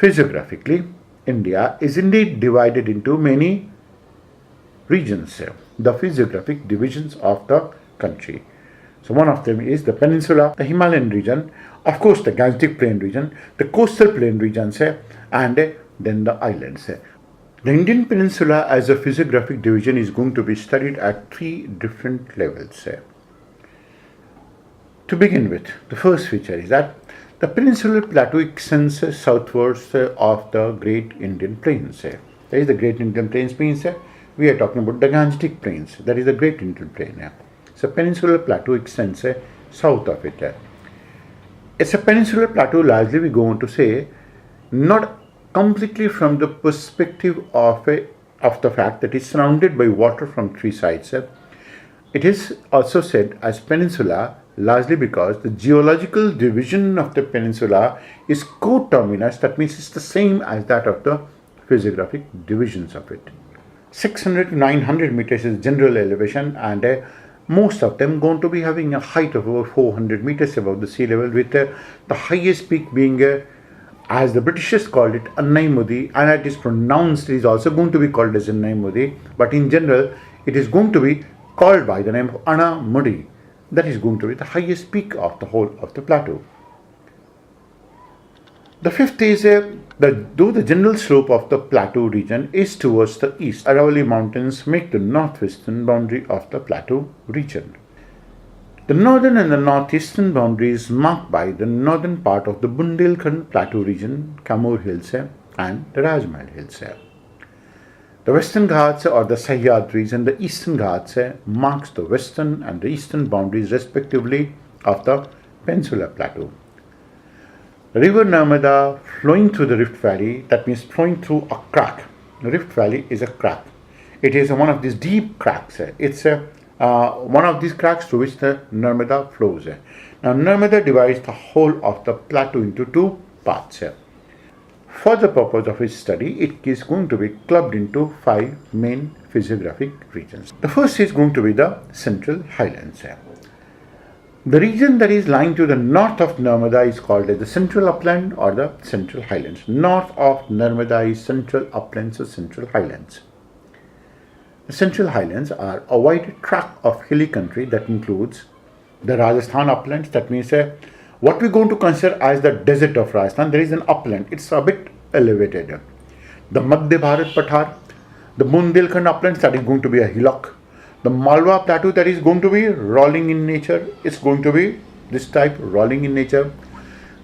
Physiographically, India is indeed divided into many regions, the physiographic divisions of the country. So one of them is the peninsula, the Himalayan region, of course the Gangetic Plain region, the coastal plain regions, and then the islands. The Indian peninsula as a physiographic division is going to be studied at 3 different levels. To begin with, the first feature is that the peninsular plateau extends southwards of the Great Indian Plains. That is, the Great Indian Plains means we are talking about the Gangetic Plains. That is the Great Indian Plain. So peninsular plateau extends south of it. It's a peninsular plateau, largely we go on to say, not completely from the perspective of the fact that it's surrounded by water from 3 sides. It is also said as peninsula largely because the geological division of the peninsula is coterminous. That means it's the same as that of the physiographic divisions of it. 600 to 900 meters is general elevation, and most of them going to be having a height of over 400 meters above the sea level, with the highest peak being, as the Britishers called it, Annaimudi, and it is pronounced, it is also going to be called as Annaimudi, but in general it is going to be called by the name of Anamudi. That is going to be the highest peak of the whole of the plateau. The fifth is though the general slope of the plateau region is towards the east, Aravalli Mountains make the northwestern boundary of the plateau region. The northern and the northeastern boundary is marked by the northern part of the Bundelkhand Plateau region, Kamur Hills and the Rajmahal Hills. The Western Ghats or the Sahyadris and the Eastern Ghats marks the western and the eastern boundaries respectively of the Peninsular Plateau. The river Narmada flowing through the Rift Valley, that means flowing through a crack. The Rift Valley is a crack. It is one of these deep cracks. It's one of these cracks through which the Narmada flows. Now Narmada divides the whole of the plateau into 2 parts. For the purpose of its study, it is going to be clubbed into 5 main physiographic regions. The first is going to be the Central Highlands. The region that is lying to the north of Narmada is called as the Central Upland or the Central Highlands. North of Narmada is Central Uplands or Central Highlands. The Central Highlands are a wide tract of hilly country that includes the Rajasthan uplands. That means what we're going to consider as the desert of Rajasthan. There is an upland. It's a bit elevated. The Madhya Bharat Pathar, the Bundelkhand uplands, that is going to be a hillock. The Malwa Plateau, that is going to be rolling in nature. It's going to be this type, rolling in nature.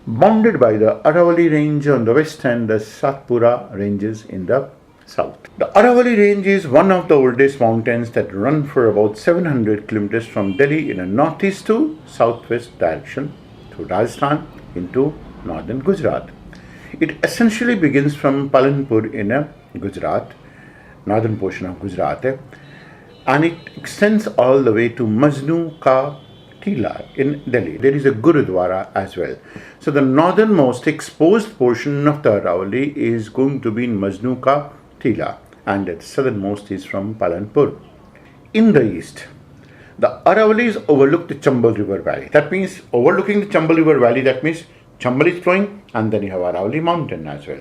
Bounded by the Aravalli Range on the west and the Satpura Ranges in the south. The Aravalli Range is one of the oldest mountains that run for about 700 kilometers from Delhi in a northeast to southwest direction through Rajasthan into northern Gujarat. It essentially begins from Palanpur in Gujarat, northern portion of Gujarat, and it extends all the way to Majnu Ka Tila in Delhi. There is a Gurudwara as well. So the northernmost exposed portion of the Aravalli is going to be in Majnu Ka Tila, and the southernmost is from Palanpur. In the east, the Aravallis overlook the Chambal River Valley. That means overlooking the Chambal River Valley, that means Chambal is flowing and then you have Aravalli mountain as well.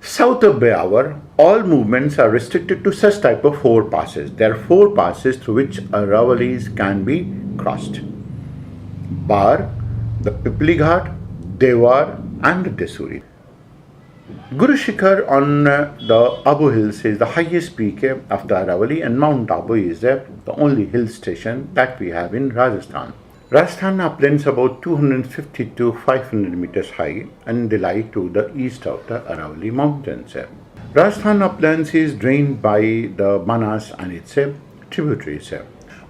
South of Beawar, all movements are restricted to such type of 4 passes. There are 4 passes through which Aravallis can be crossed. Bar, the Pipli Ghat, Dewar and the Desuri. Guru Shikhar on the Abu Hills is the highest peak of the Aravalli, and Mount Abu is the only hill station that we have in Rajasthan. Rajasthan uplands about 250 to 500 meters high and they lie to the east of the Aravalli mountains. Rajasthan uplands is drained by the Manas and its tributaries.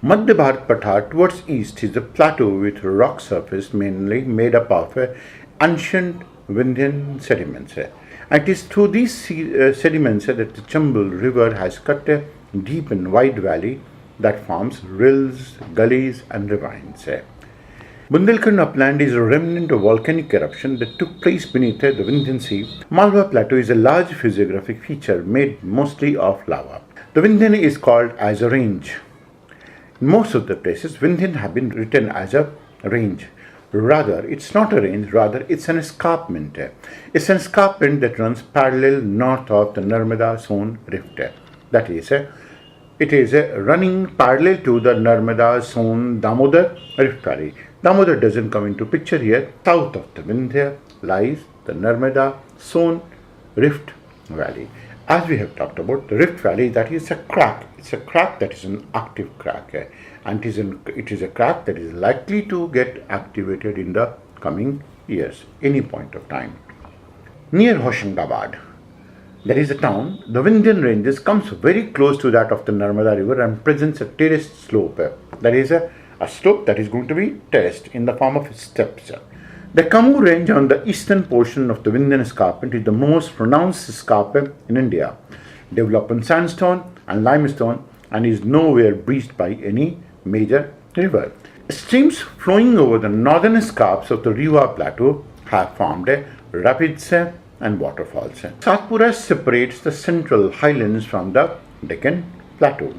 Madhya Bharat Pathar towards east is a plateau with rock surface mainly made up of ancient Vindhyan sediments. It is through these sediments that the Chambal River has cut a deep and wide valley that forms rills, gullies and ravines. Bundelkhand upland is a remnant of volcanic eruption that took place beneath the Vindhyan Sea. Malwa Plateau is a large physiographic feature made mostly of lava. The Vindhyan is called as a range. In most of the places, Vindhyan have been written as a range. Rather, it's not a range, rather it's an escarpment. It's an escarpment that runs parallel north of the Narmada zone rift. That is, it is running parallel to the Narmada zone Damodar rift valley. Damodar doesn't come into picture here. South of the Vindhya lies the Narmada zone rift valley. As we have talked about, the rift valley, that is a crack. It's a crack that is an active crack. And it is a crack that is likely to get activated in the coming years, any point of time. Near Hoshangabad, there is a town. The Vindhyan ranges comes very close to that of the Narmada river and presents a terraced slope. That is a slope that is going to be terraced in the form of steps. The Kamu range on the eastern portion of the Vindhyan escarpment is the most pronounced escarpment in India, developed on sandstone and limestone, and is nowhere breached by any major river. Streams flowing over the northern escarps of the Riva plateau have formed rapids and waterfalls. Satpura separates the central highlands from the Deccan plateau.